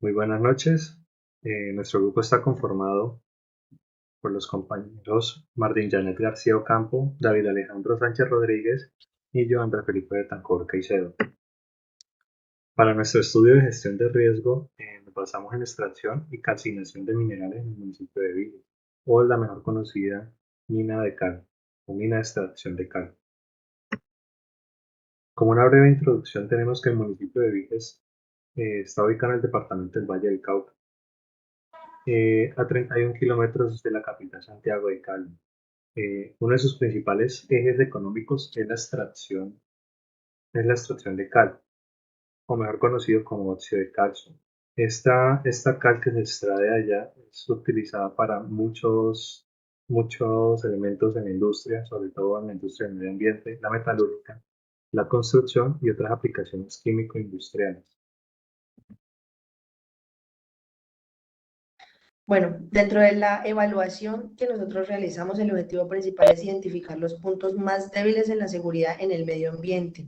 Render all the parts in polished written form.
Muy buenas noches. Nuestro grupo está conformado por los compañeros Martín Janet García Ocampo, David Alejandro Sánchez Rodríguez y yo, André Felipe de Tancor Caicedo. Para nuestro estudio de gestión de riesgo, nos basamos en extracción y calcinación de minerales en el municipio de Vigo, o la mejor conocida mina de cal, o mina de extracción de cal. Como una breve introducción, tenemos que el municipio de Viges está ubicado en el departamento del Valle del Cauca, a 31 kilómetros de la capital Santiago de Cali. Uno de sus principales ejes económicos es la extracción de cal, o mejor conocido como óxido de calcio. Esta cal que se extrae de allá es utilizada para muchos elementos en la industria, sobre todo en la industria del medio ambiente, la metalúrgica, la construcción y otras aplicaciones químico-industriales. Bueno, dentro de la evaluación que nosotros realizamos, el objetivo principal es identificar los puntos más débiles en la seguridad en el medio ambiente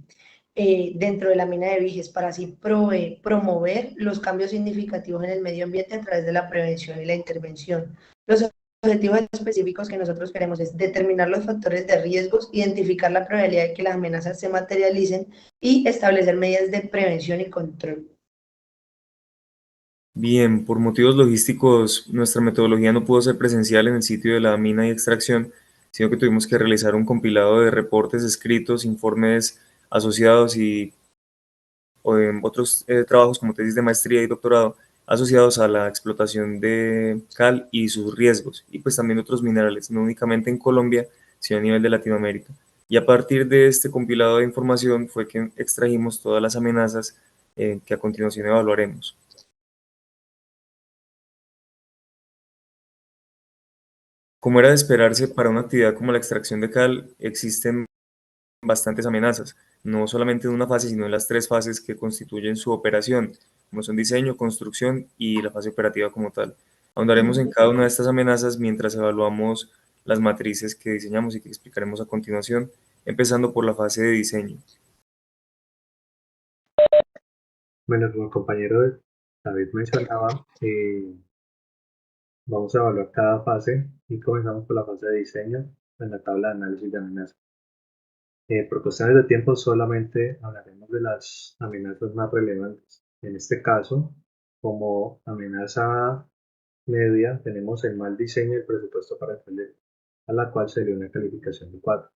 dentro de la mina de Viges para así promover los cambios significativos en el medio ambiente a través de la prevención y la intervención. Los objetivos específicos que nosotros queremos es determinar los factores de riesgos, identificar la probabilidad de que las amenazas se materialicen y establecer medidas de prevención y control. Bien, por motivos logísticos, nuestra metodología no pudo ser presencial en el sitio de la mina y extracción, sino que tuvimos que realizar un compilado de reportes escritos, informes asociados y otros trabajos como tesis de maestría y doctorado asociados a la explotación de cal y sus riesgos, y pues también otros minerales, no únicamente en Colombia, sino a nivel de Latinoamérica. Y a partir de este compilado de información fue que extrajimos todas las amenazas que a continuación evaluaremos. Como era de esperarse para una actividad como la extracción de cal, existen bastantes amenazas, no solamente en una fase, sino en las tres fases que constituyen su operación, como son diseño, construcción y la fase operativa como tal. Ahondaremos en cada una de estas amenazas mientras evaluamos las matrices que diseñamos y que explicaremos a continuación, empezando por la fase de diseño. Bueno, como el compañero David mencionaba, vamos a evaluar cada fase y comenzamos por la fase de diseño en la tabla de análisis de amenazas. Por cuestiones de tiempo solamente hablaremos de las amenazas más relevantes. En este caso, como amenaza media, tenemos el mal diseño y el presupuesto para el proyecto, a la cual sería una calificación de 4.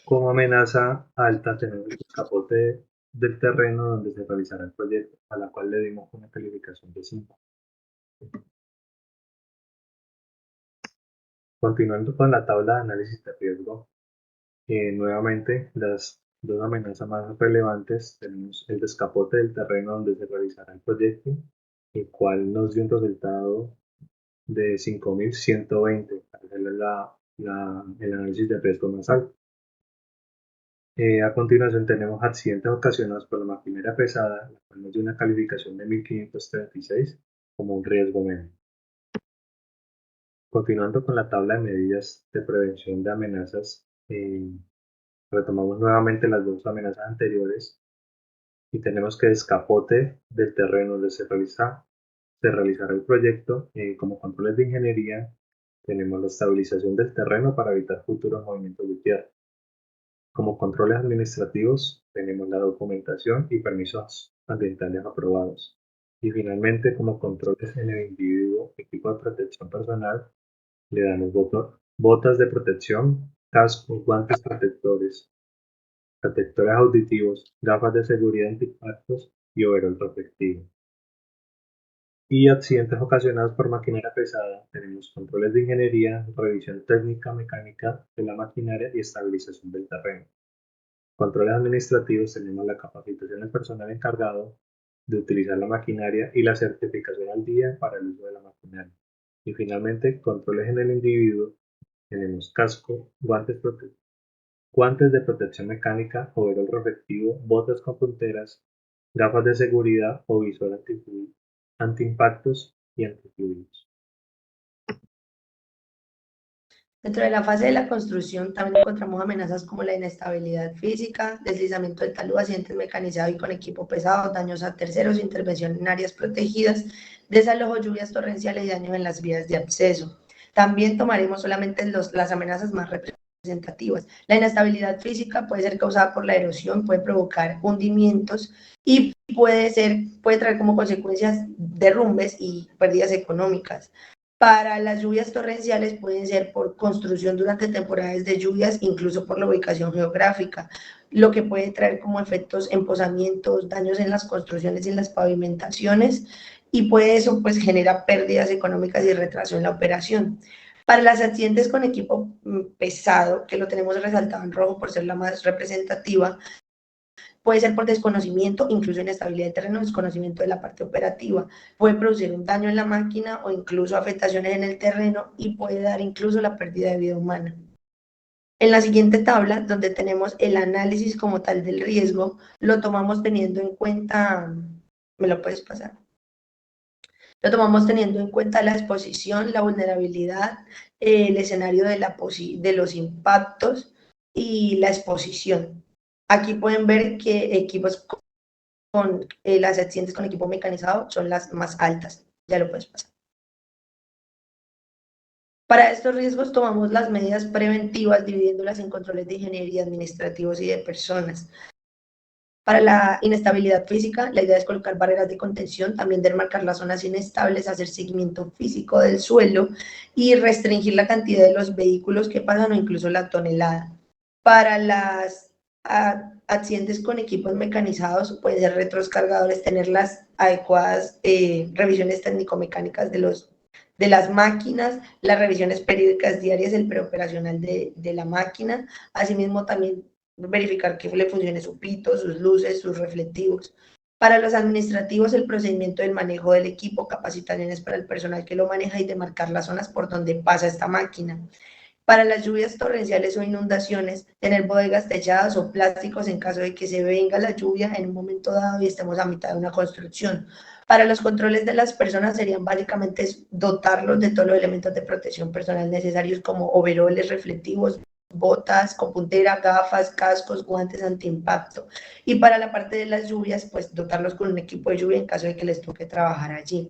Como amenaza alta tenemos el capote del terreno donde se realizará el proyecto, a la cual le dimos una calificación de 5. Continuando con la tabla de análisis de riesgo, nuevamente las dos amenazas más relevantes tenemos el descapote del terreno donde se realizará el proyecto, el cual nos dio un resultado de 5.120 para hacer el análisis de riesgo más alto. A continuación tenemos accidentes ocasionados por la maquinaria pesada, la cual nos dio una calificación de 1.536 como un riesgo medio. Continuando con la tabla de medidas de prevención de amenazas, retomamos nuevamente las dos amenazas anteriores y tenemos que descapote del terreno donde se realizará el proyecto. Como controles de ingeniería tenemos la estabilización del terreno para evitar futuros movimientos de tierra. Como controles administrativos tenemos la documentación y permisos ambientales aprobados. Y finalmente, como controles en el individuo, equipo de protección personal, le damos botas de protección, cascos, guantes protectores auditivos, gafas de seguridad antiimpactos y overol reflectivo. Y accidentes ocasionados por maquinaria pesada, tenemos controles de ingeniería, revisión técnica mecánica de la maquinaria y estabilización del terreno. Controles administrativos, tenemos la capacitación del personal encargado de utilizar la maquinaria y la certificación al día para el uso de la maquinaria. Y finalmente, controles en el individuo, tenemos casco, guantes de protección mecánica, overol reflectivo, botas con punteras, gafas de seguridad o visor antiimpactos y antifluidos. Dentro de la fase de la construcción también encontramos amenazas como la inestabilidad física, deslizamiento del talud, accidentes mecanizados y con equipo pesado, daños a terceros, intervención en áreas protegidas, desalojo, lluvias torrenciales y daños en las vías de acceso. También tomaremos solamente las amenazas más representativas. La inestabilidad física puede ser causada por la erosión, puede provocar hundimientos y puede traer como consecuencias derrumbes y pérdidas económicas. Para las lluvias torrenciales pueden ser por construcción durante temporadas de lluvias, incluso por la ubicación geográfica, lo que puede traer como efectos empozamientos, daños en las construcciones y en las pavimentaciones, y puede eso pues genera pérdidas económicas y retraso en la operación. Para las accidentes con equipo pesado, que lo tenemos resaltado en rojo por ser la más representativa, puede ser por desconocimiento, incluso inestabilidad de terreno, desconocimiento de la parte operativa. Puede producir un daño en la máquina o incluso afectaciones en el terreno y puede dar incluso la pérdida de vida humana. En la siguiente tabla, donde tenemos el análisis como tal del riesgo, lo tomamos teniendo en cuenta, ¿me lo puedes pasar? Lo tomamos teniendo en cuenta la exposición, la vulnerabilidad, el escenario de los impactos y la exposición. Aquí pueden ver que equipos con las accidentes con equipo mecanizado son las más altas. Ya lo puedes pasar. Para estos riesgos tomamos las medidas preventivas dividiéndolas en controles de ingeniería, administrativos y de personas. Para la inestabilidad física, la idea es colocar barreras de contención, también demarcar las zonas inestables, hacer seguimiento físico del suelo y restringir la cantidad de los vehículos que pasan o incluso la tonelada. Para las accidentes con equipos mecanizados, pueden ser retrocargadores, tener las adecuadas revisiones técnico-mecánicas de las máquinas, las revisiones periódicas diarias, el preoperacional de la máquina, asimismo también verificar que le funcione su pito, sus luces, sus reflectivos. Para los administrativos, el procedimiento del manejo del equipo, capacitaciones para el personal que lo maneja y demarcar las zonas por donde pasa esta máquina. Para las lluvias torrenciales o inundaciones, tener bodegas techadas o plásticos en caso de que se venga la lluvia en un momento dado y estemos a mitad de una construcción. Para los controles de las personas serían básicamente dotarlos de todos los elementos de protección personal necesarios como overoles reflectivos, botas con puntera, gafas, cascos, guantes antiimpacto. Y para la parte de las lluvias, pues dotarlos con un equipo de lluvia en caso de que les toque trabajar allí.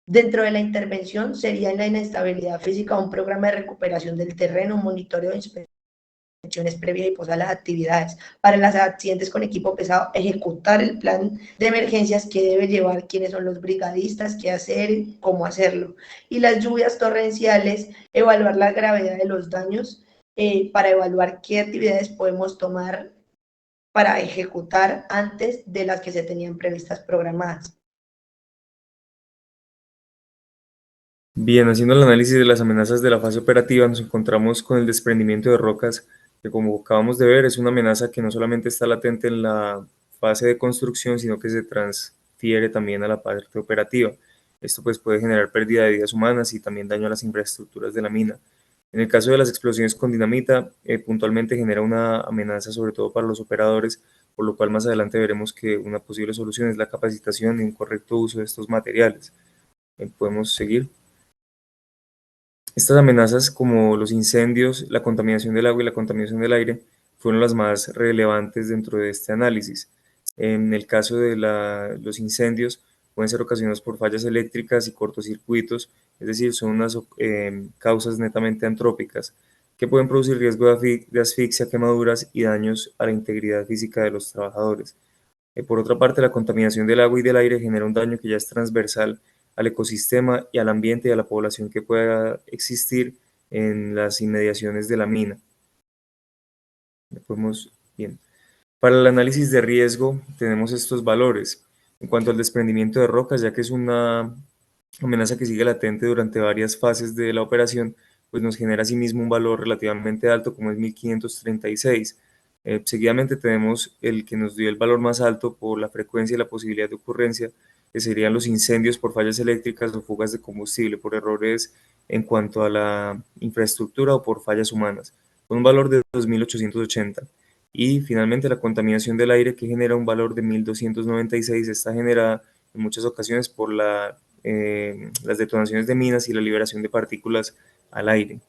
Dentro de la intervención sería en la inestabilidad física un programa de recuperación del terreno, un monitoreo de inspecciones previas y post a las actividades. Para los accidentes con equipo pesado, ejecutar el plan de emergencias que debe llevar, quiénes son los brigadistas, qué hacer, cómo hacerlo. Y las lluvias torrenciales, evaluar la gravedad de los daños para evaluar qué actividades podemos tomar para ejecutar antes de las que se tenían previstas programadas. Bien, haciendo el análisis de las amenazas de la fase operativa, nos encontramos con el desprendimiento de rocas, que como acabamos de ver es una amenaza que no solamente está latente en la fase de construcción, sino que se transfiere también a la parte operativa. Esto pues puede generar pérdida de vidas humanas y también daño a las infraestructuras de la mina. En el caso de las explosiones con dinamita, puntualmente genera una amenaza sobre todo para los operadores, por lo cual más adelante veremos que una posible solución es la capacitación y un correcto uso de estos materiales. Podemos seguir. Estas amenazas, como los incendios, la contaminación del agua y la contaminación del aire, fueron las más relevantes dentro de este análisis. En el caso de los incendios, pueden ser ocasionados por fallas eléctricas y cortocircuitos, es decir, son unas causas netamente antrópicas que pueden producir riesgo de asfixia, quemaduras y daños a la integridad física de los trabajadores. Por otra parte, la contaminación del agua y del aire genera un daño que ya es transversal al ecosistema y al ambiente y a la población que pueda existir en las inmediaciones de la mina. Bien. Para el análisis de riesgo tenemos estos valores. En cuanto al desprendimiento de rocas, ya que es una amenaza que sigue latente durante varias fases de la operación, pues nos genera asimismo un valor relativamente alto como es 1536. Seguidamente tenemos el que nos dio el valor más alto por la frecuencia y la posibilidad de ocurrencia, que serían los incendios por fallas eléctricas o fugas de combustible, por errores en cuanto a la infraestructura o por fallas humanas, con un valor de 2880. Y finalmente la contaminación del aire, que genera un valor de 1296, está generada en muchas ocasiones por las detonaciones de minas y la liberación de partículas al aire.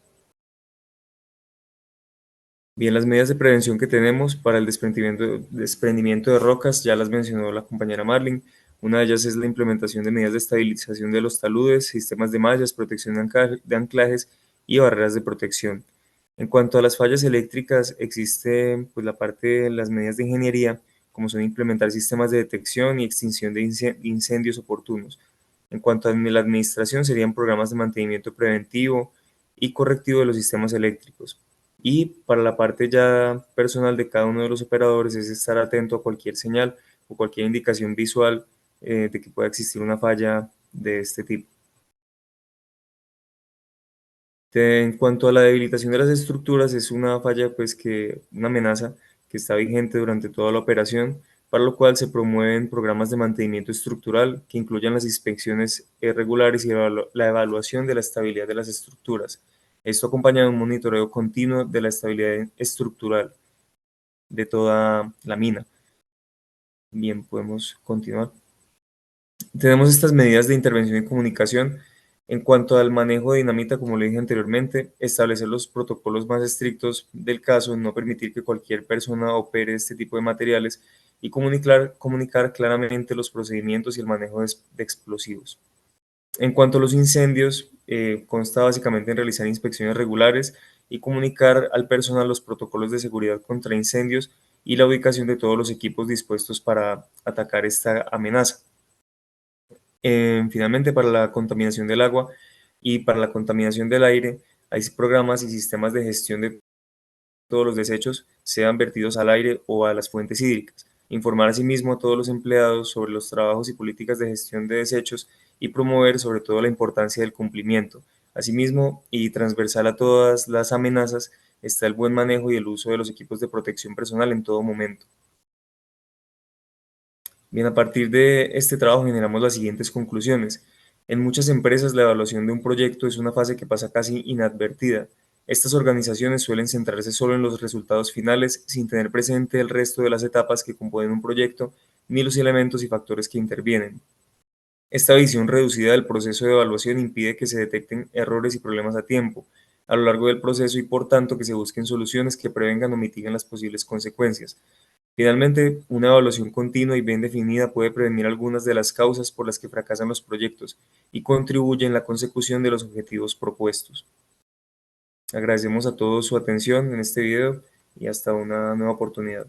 Bien, las medidas de prevención que tenemos para el desprendimiento de rocas, ya las mencionó la compañera Marlin. Una de ellas es la implementación de medidas de estabilización de los taludes, sistemas de mallas, protección de anclajes y barreras de protección. En cuanto a las fallas eléctricas, existe pues, la parte de las medidas de ingeniería, como son implementar sistemas de detección y extinción de incendios oportunos. En cuanto a la administración, serían programas de mantenimiento preventivo y correctivo de los sistemas eléctricos. Y para la parte ya personal de cada uno de los operadores es estar atento a cualquier señal o cualquier indicación visual de que pueda existir una falla de este tipo. En cuanto a la debilitación de las estructuras, es una falla, pues una amenaza que está vigente durante toda la operación, para lo cual se promueven programas de mantenimiento estructural que incluyan las inspecciones regulares y la evaluación de la estabilidad de las estructuras. Esto acompaña de un monitoreo continuo de la estabilidad estructural de toda la mina. Bien, podemos continuar. Tenemos estas medidas de intervención y comunicación. En cuanto al manejo de dinamita, como le dije anteriormente, establecer los protocolos más estrictos del caso, no permitir que cualquier persona opere este tipo de materiales y comunicar claramente los procedimientos y el manejo de explosivos. En cuanto a los incendios, consta básicamente en realizar inspecciones regulares y comunicar al personal los protocolos de seguridad contra incendios y la ubicación de todos los equipos dispuestos para atacar esta amenaza. Finalmente, para la contaminación del agua y para la contaminación del aire, hay programas y sistemas de gestión de todos los desechos, sean vertidos al aire o a las fuentes hídricas. Informar asimismo a todos los empleados sobre los trabajos y políticas de gestión de desechos y promover sobre todo la importancia del cumplimiento. Asimismo, y transversal a todas las amenazas, está el buen manejo y el uso de los equipos de protección personal en todo momento. Bien, a partir de este trabajo generamos las siguientes conclusiones. En muchas empresas la evaluación de un proyecto es una fase que pasa casi inadvertida. Estas organizaciones suelen centrarse solo en los resultados finales sin tener presente el resto de las etapas que componen un proyecto ni los elementos y factores que intervienen. Esta visión reducida del proceso de evaluación impide que se detecten errores y problemas a tiempo a lo largo del proceso y por tanto que se busquen soluciones que prevengan o mitiguen las posibles consecuencias. Finalmente, una evaluación continua y bien definida puede prevenir algunas de las causas por las que fracasan los proyectos y contribuye en la consecución de los objetivos propuestos. Agradecemos a todos su atención en este video y hasta una nueva oportunidad.